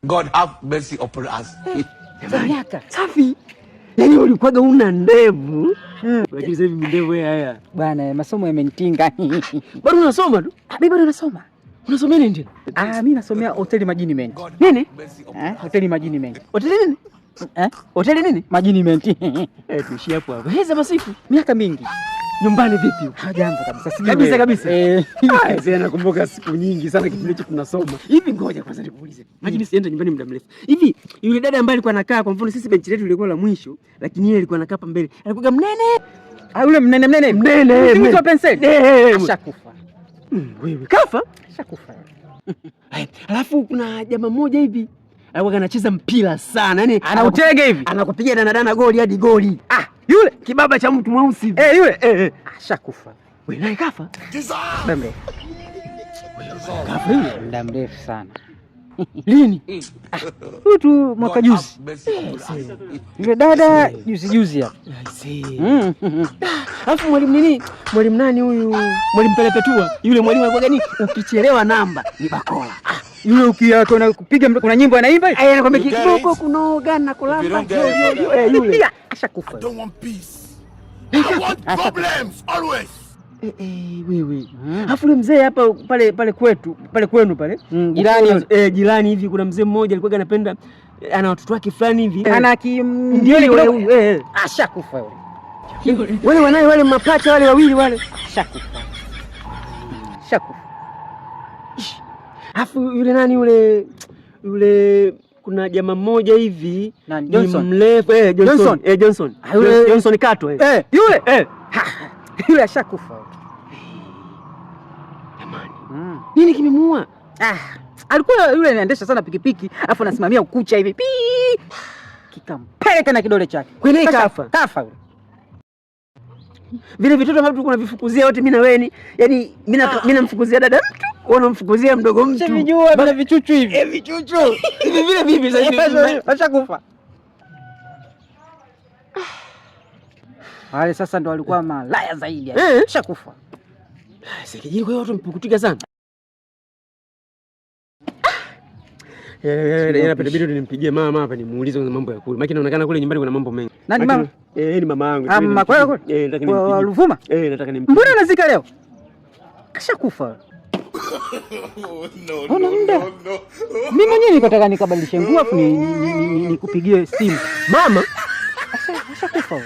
God have mercy upon us. Miaka safi. Yaani ulikuwa una ndevu. Lakini sasa hivi ndevu haya. Bwana masomo yamenitinga. Bado unasoma tu? Mimi bado nasoma. Unasomea nini? Mimi nasomea hoteli management. Nini? Hoteli management. Hoteli nini? Hoteli nini? Management. Tuishi hapo hapo. Heza masifu. Miaka mingi. Nyumbani vipi? Hajambo kabisa. Kabisa. Sasa nakumbuka siku nyingi sana kipindi hicho tunasoma. Hivi ngoja kwanza nikuulize. Maji sienda nyumbani muda mrefu. Hivi yule dada ambaye alikuwa anakaa kwa mfano sisi benchi letu ilikuwa la mwisho, lakini yeye alikuwa anakaa hapa mbele. Alikuwa mnene. Yule mnene. Mtu wa penseli. Ashakufa. Wewe kafa? Ashakufa. Alafu kuna jamaa mmoja hivi alikuwa anacheza mpira sana. Yaani anautega hivi. Anakupiga danadana goli hadi goli. Yule kibaba cha mtu mweusi. Yule. Ashakufa. Wewe naye kafa? Dambe. Kafa yule? Muda mrefu sana. Lini? Tu mwaka juzi. Yule dada juzi hapa. Alafu mwalimu nini? Mwalimu nani huyu? Mwalimu Pelepetua. Yule mwalimu alikuwa gani? Ukichelewa namba ni bakola. Yule ukiona kupiga kuna nyimbo anaimba hivi? Anakwambia kiboko kunoga na kulamba. Yule ashakufa. I don't want peace. I want problems always. Wewe. Alafu yule mzee hapa pale kwetu, pale kwenu pale. Jirani jirani hivi kuna mzee mmoja alikuwa anapenda ana watoto wake fulani hivi. Ndio yule. Ashakufa yule. Wale wanae wale mapacha wale wawili wale. Ashakufa. Alafu yule nani yule kuna jamaa mmoja hivi Johnson. Ni mrefu Johnson. Johnson. Johnson Kato Yule. Yule ashakufa. Jamani. Nini kimemuua? Alikuwa yule anaendesha sana pikipiki, afu anasimamia ukucha hivi. Kikampeleka na kidole chake. Kwani kafa yule. Vile vitoto ambavyo tulikuwa tunavifukuzia wote mimi na wewe, yani mimi namfukuzia dada mtu, wewe unamfukuzia mdogo mtu. Sivijua vile vichuchu hivi. Vichuchu. Hivi vile vipi sasa hivi? Ashakufa. Wale sasa ndo walikuwa malaya zaidi. Ashakufa. Sikijili kwa hiyo watu mpukutika sana. Inabidi nimpigie mama hapa nimuulize mambo ya kule. Maana inaonekana kule nyumbani kuna mambo mengi. Nani mama? Ni mama yangu. Mama kwako? Nataka nimpigie. Ruvuma? Nataka nimpigie. Mbona anazika leo? Kashakufa. No. Mimi mwenyewe nikataka nikabadilishe nguo afu nikupigie simu. Mama? Ashakufa.